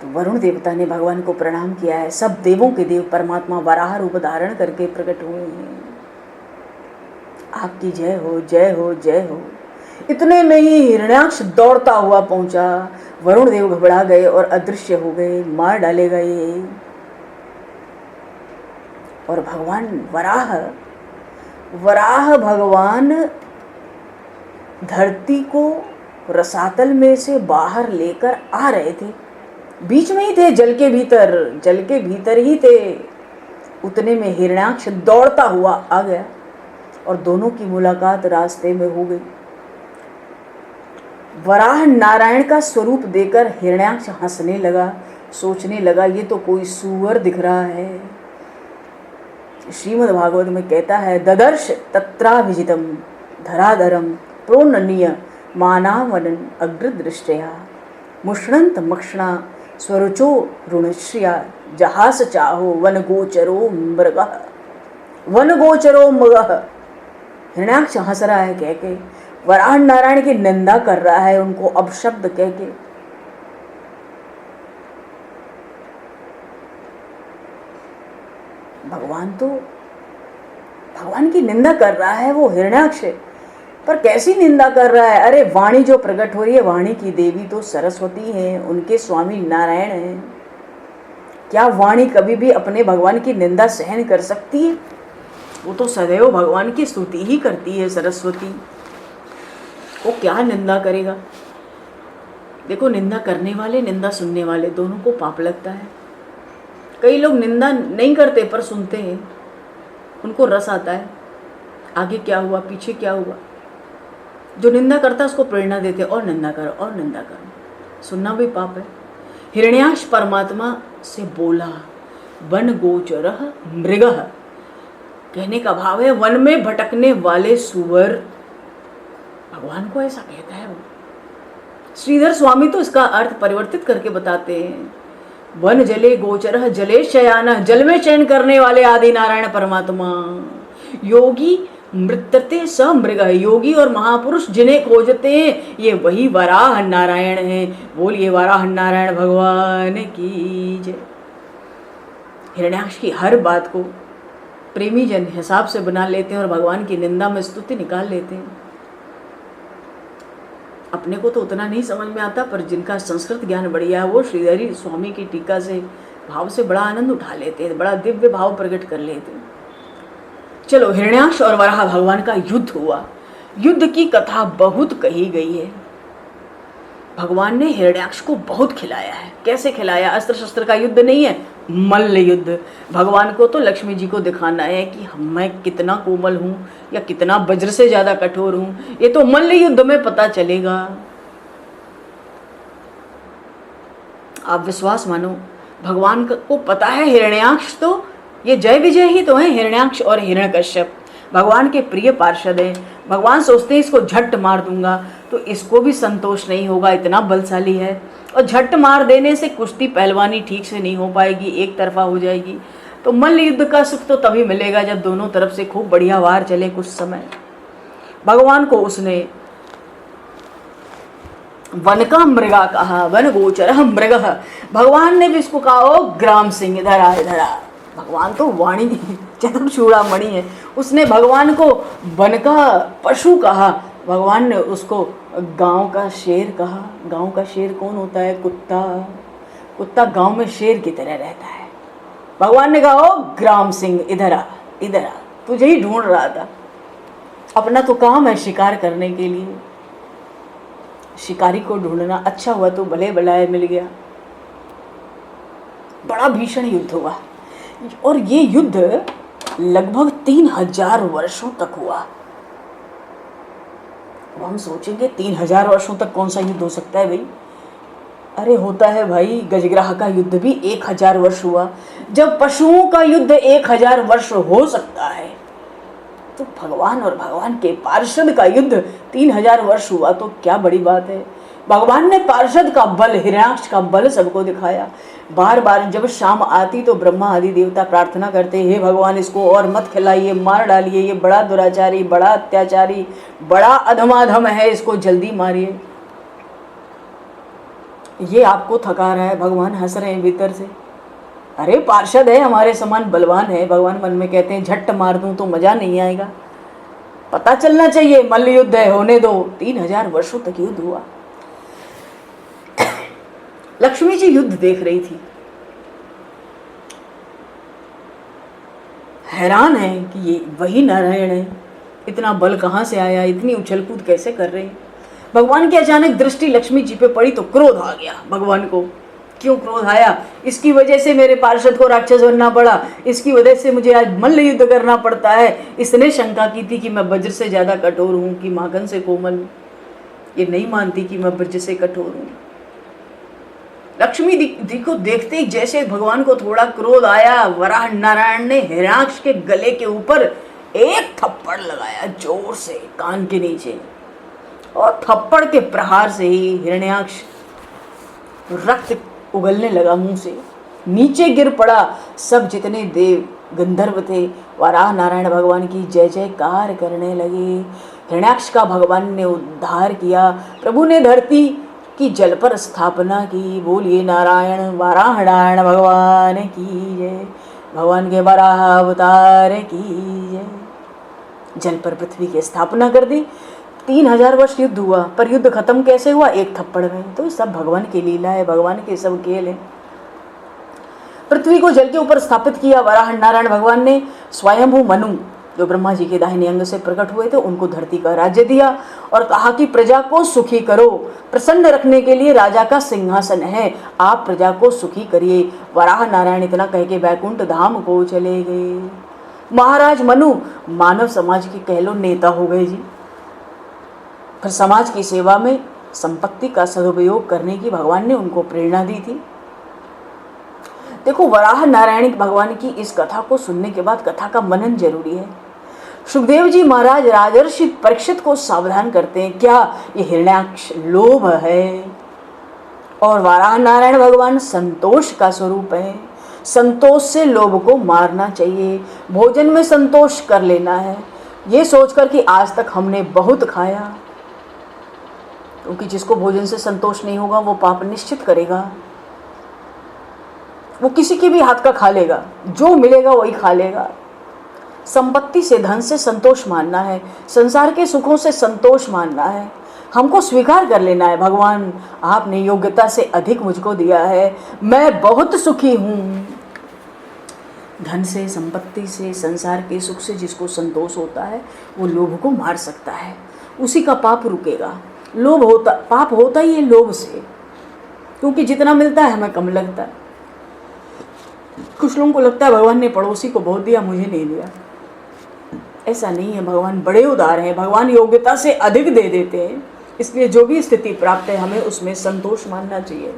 तो वरुण देवता ने भगवान को प्रणाम किया है। सब देवों के देव परमात्मा वराह रूप धारण करके प्रकट हुए हैं। आपकी जय हो, जय हो, जय हो। इतने में ही हिरण्याक्ष दौड़ता हुआ पहुंचा। वरुण देव घबरा गए और अदृश्य हो गए, मार डाले गए। और भगवान वराह भगवान धरती को रसातल में से बाहर लेकर आ रहे थे। बीच में ही थे, जल के भीतर ही थे। उतने में हिरण्याक्ष दौड़ता हुआ आ गया और दोनों की मुलाकात रास्ते में हो गई। वराह नारायण का स्वरूप देकर हिरण्याक्ष हंसने लगा, सोचने लगा ये तो कोई सूअर दिख रहा है। श्रीमद् भागवत में कहता है, ददर्श तत्राभिजितम धराधरम प्रोन्ननीय मानावनन अग्रदृष्टया मुष्णंत मक्षणा स्वरुचो ऋणश्रिया जहास चाहो वनगोचरो मृगः। हिरण्याक्ष हंस रहा है कह के, वराह नारायण की निंदा कर रहा है, उनको अपशब्द कह के। भगवान की निंदा कर रहा है वो हिरण्याक्ष, पर कैसी निंदा कर रहा है। अरे वाणी जो प्रकट हो रही है, वाणी की देवी तो सरस्वती है, उनके स्वामी नारायण हैं। क्या वाणी कभी भी अपने भगवान की निंदा सहन कर सकती है? वो तो सदैव भगवान की स्तुति ही करती है। सरस्वती वो क्या निंदा करेगा। देखो, निंदा करने वाले, निंदा सुनने वाले दोनों को पाप लगता है। कई लोग निंदा नहीं करते पर सुनते हैं, उनको रस आता है, आगे क्या हुआ, पीछे क्या हुआ। जो निंदा करता है उसको प्रेरणा देते और निंदा करो और निंदा करो। सुनना भी पाप है। हिरण्याक्ष परमात्मा से बोला, वन गोचरः मृगः, कहने का भाव है वन में भटकने वाले सुअर। भगवान को ऐसा कहता है वो। श्रीधर स्वामी तो इसका अर्थ परिवर्तित करके बताते हैं, वन जले गोचरः जले शयानः, जल में शयन करने वाले आदि नारायण परमात्मा। योगी मृत्यते स मृग, योगी और महापुरुष जिन्हें खोजते हैं ये वही वराह नारायण है। बोलिए वराह नारायण भगवान की जय। हिरण्याक्ष की हर बात को प्रेमी जन हिसाब से बना लेते हैं और भगवान की निंदा में स्तुति निकाल लेते हैं। अपने को तो उतना नहीं समझ में आता, पर जिनका संस्कृत ज्ञान बढ़िया है वो श्रीधरी स्वामी की टीका से भाव से बड़ा आनंद उठा लेते हैं, बड़ा दिव्य भाव प्रकट कर लेते हैं। चलो, हिरण्याक्ष और वराह भगवान का युद्ध हुआ। युद्ध की कथा बहुत कही गई है। भगवान ने हिरण्याक्ष को बहुत खिलाया है। कैसे खिलाया? अस्त्र शस्त्र का युद्ध नहीं है, मल्ल युद्ध। भगवान को तो लक्ष्मी जी को दिखाना है कि मैं कितना कोमल हूँ या कितना वज्र से ज्यादा कठोर हूँ, ये तो मल्ल युद्ध में पता चलेगा। आप विश्वास मानो, भगवान को पता है हिरण्याक्ष तो ये जय विजय ही तो है। हिरण्याक्ष और हिरण्यकश्यप भगवान के प्रिय पार्षद हैं। भगवान सोचते हैं इसको झट मार दूंगा तो इसको भी संतोष नहीं होगा, इतना बलशाली है, और झट मार देने से कुश्ती पहलवानी ठीक से नहीं हो पाएगी, एक तरफा हो जाएगी। तो मल्ल युद्ध का सुख तो तभी मिलेगा जब दोनों तरफ से खूब बढ़िया वार चले कुछ समय। भगवान को उसने वन का मृगा कहा, वन गोचर मृग। भगवान ने भी इसको कहा ओ ग्राम सिंह इधर आ इधर आ। भगवान तो वाणी चतुर चूड़ामणि है, उसने भगवान को वन का पशु कहा, भगवान ने उसको गांव का शेर कहा। गांव का शेर कौन होता है? कुत्ता। कुत्ता गांव में शेर की तरह रहता है। भगवान ने कहा ओ ग्राम सिंह इधर आ इधर आ, तुझे ही ढूंढ रहा था। अपना तो काम है शिकार करने के लिए, शिकारी को ढूंढना। अच्छा हुआ तो भले भलाए मिल गया। बड़ा भीषण युद्ध हुआ और ये युद्ध लगभग 3000 वर्षों तक हुआ। अब हम सोचेंगे 3000 वर्षों तक कौन सा युद्ध हो सकता है भाई? अरे होता है भाई, गजग्राह का युद्ध भी 1000 वर्ष हुआ। जब पशुओं का युद्ध 1000 वर्ष हो सकता है तो भगवान और भगवान के पार्षद का युद्ध 3000 वर्ष हुआ तो क्या बड़ी बात है। भगवान ने पार्षद का बल, हिरण्याक्ष का बल सबको दिखाया। बार बार जब शाम आती तो ब्रह्मा आदि देवता प्रार्थना करते, हे भगवान इसको और मत खिलाइए, मार डालिए, ये बड़ा दुराचारी, बड़ा अत्याचारी, बड़ा अधमाधम है, इसको जल्दी मारिए। ये आपको थका रहा है। भगवान हंस रहे हैं भीतर से, अरे पार्षद है, हमारे समान बलवान है। भगवान मन में कहते हैं झट मार दूं तो मजा नहीं आएगा, पता चलना चाहिए मल्ल युद्ध है, होने दो। 3000 वर्षों तक युद्ध हुआ। लक्ष्मी जी युद्ध देख रही थी, हैरान है कि ये वही नारायण है, इतना बल कहाँ से आया, इतनी उछल कूद कैसे कर रहे हैं। भगवान की अचानक दृष्टि लक्ष्मी जी पे पड़ी तो क्रोध आ गया भगवान को। क्यों क्रोध आया? इसकी वजह से मेरे पार्षद को राक्षस बनना पड़ा, इसकी वजह से मुझे आज मल्ल युद्ध करना पड़ता है। इसने शंका की थी कि मैं वज्र से ज्यादा कठोर हूं कि माखन से कोमल। ये नहीं मानती कि मैं वज्र से कठोर हूं। लक्ष्मी जी को देखते ही जैसे भगवान को थोड़ा क्रोध आया, वराह नारायण ने हिरण्याक्ष के गले के ऊपर एक थप्पड़ लगाया जोर से कान के नीचे, और थप्पड़ के प्रहार से ही हिरण्याक्ष रक्त उगलने लगा मुंह से, नीचे गिर पड़ा। सब जितने देव गंधर्व थे वराह नारायण भगवान की जय जयकार करने लगे। हिरण्याक्ष का भगवान ने उद्धार किया। प्रभु ने धरती की जल पर स्थापना की। बोलिए नारायण वाराह नारायण भगवान की जय, भगवान के वराह अवतार की जय। जल पर पृथ्वी की स्थापना कर दी। 3000 वर्ष युद्ध हुआ, पर युद्ध खत्म कैसे हुआ? एक थप्पड़ में। तो सब भगवान की लीला है, भगवान के सब खेल है। पृथ्वी को जल के ऊपर स्थापित किया वराह नारायण भगवान ने। स्वयंभू मनु जो ब्रह्मा जी के दाहिने अंग से प्रकट हुए थे उनको धरती का राज्य दिया और कहा कि प्रजा को सुखी करो, प्रसन्न रखने के लिए राजा का सिंहासन है, आप प्रजा को सुखी करिए। वराह नारायण इतना कह के वैकुंठ धाम को चले गए। महाराज मनु मानव समाज के कह लो नेता हो गए जी। फिर समाज की सेवा में संपत्ति का सदुपयोग करने की भगवान ने उनको प्रेरणा दी थी। देखो वराह नारायण भगवान की इस कथा को सुनने के बाद कथा का मनन जरूरी है। सुखदेव जी महाराज राजर्षि परीक्षित को सावधान करते हैं, क्या ये हिरण्याक्ष लोभ है? और वराह नारायण भगवान संतोष का स्वरूप है। संतोष से लोभ को मारना चाहिए, भोजन में संतोष कर लेना है, ये सोचकर कि आज तक हमने बहुत खाया। क्योंकि जिसको भोजन से संतोष नहीं होगा वो पाप निश्चित करेगा, वो किसी के भी हाथ का खा लेगा, जो मिलेगा वही खा लेगा। संपत्ति से धन से संतोष मानना है, संसार के सुखों से संतोष मानना है। हमको स्वीकार कर लेना है, भगवान आपने योग्यता से अधिक मुझको दिया है, मैं बहुत सुखी हूँ। धन से, संपत्ति से, संसार के सुख से जिसको संतोष होता है वो लोभ को मार सकता है, उसी का पाप रुकेगा। लोभ होता, पाप होता ही है लोभ से, क्योंकि जितना मिलता है हमें कम लगता है। कुछ लोगों को लगता है भगवान ने पड़ोसी को बहुत दिया, मुझे नहीं दिया। ऐसा नहीं है, भगवान बड़े उदार हैं, भगवान योग्यता से अधिक दे देते हैं। इसलिए जो भी स्थिति प्राप्त है हमें उसमें संतोष मानना चाहिए।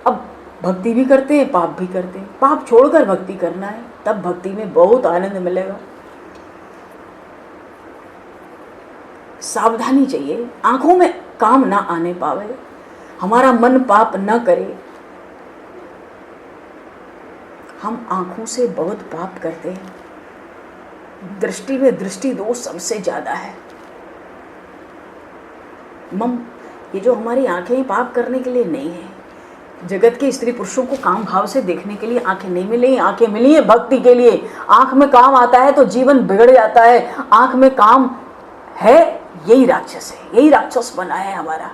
अब भक्ति भी करते हैं, पाप भी करते हैं, पाप छोड़कर भक्ति करना है, तब भक्ति में बहुत आनंद मिलेगा। सावधानी चाहिए, आंखों में काम ना आने पावे, हमारा मन पाप न करे। हम आंखों से बहुत पाप करते हैं, दृष्टि में दृष्टि दोष सबसे ज्यादा है। ये जो हमारी आंखें पाप करने के लिए नहीं है। जगत के स्त्री पुरुषों को काम भाव से देखने के लिए आंखें नहीं मिली, आंखें मिली है भक्ति के लिए। आंख में काम आता है तो जीवन बिगड़ जाता है। आंख में काम है, यही राक्षस है, यही राक्षस बना है हमारा।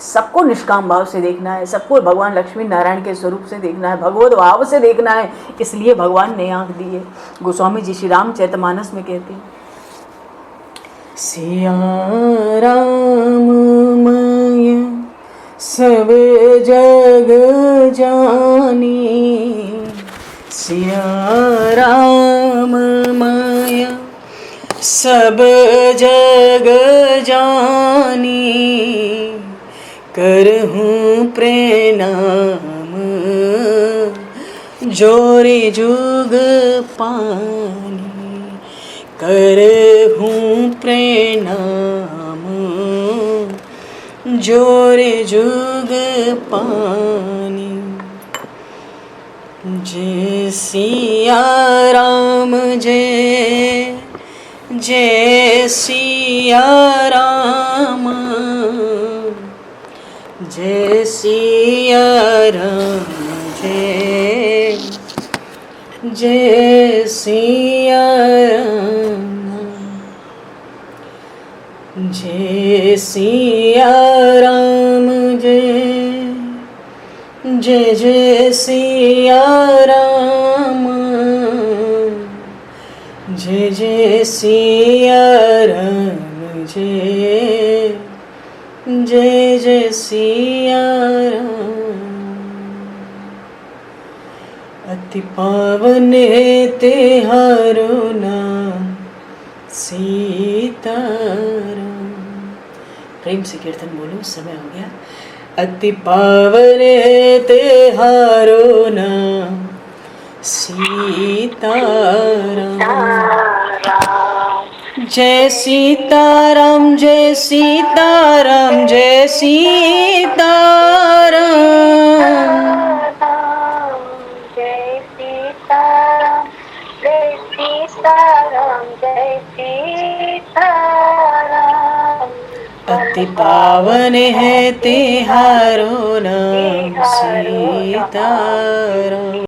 सबको निष्काम भाव से देखना है, सबको भगवान लक्ष्मी नारायण के स्वरूप से देखना है, भगवत भाव से देखना है। इसलिए भगवान ने आंख दी है। गोस्वामी जी श्री रामचरितमानस में कहते हैं, सिया राम माया सब जग जानी, सिया राम माया सब जग जानी, करहूँ प्रणाम जोरे जुग पानी, करहूँ प्रणाम जोरे जुग पानी। जय सिया राम जय जय सिया राम, जय सिया राम जय जय सिया राम, जय सिया राम जय जय जय सिया राम, जय जय सिया राम जय जय जय सिया राम। अति पावन है तेहारो नाम सीताराम। प्रेम से कीर्तन बोलो, समय हो गया। अति पावन है तेहारो नाम सीताराम। जय सीताराम जय सीताराम जय सीताराम, जय सीताराम जय सीताराम जय सीताराम। अति पावन है तेहारो नाम सीताराम।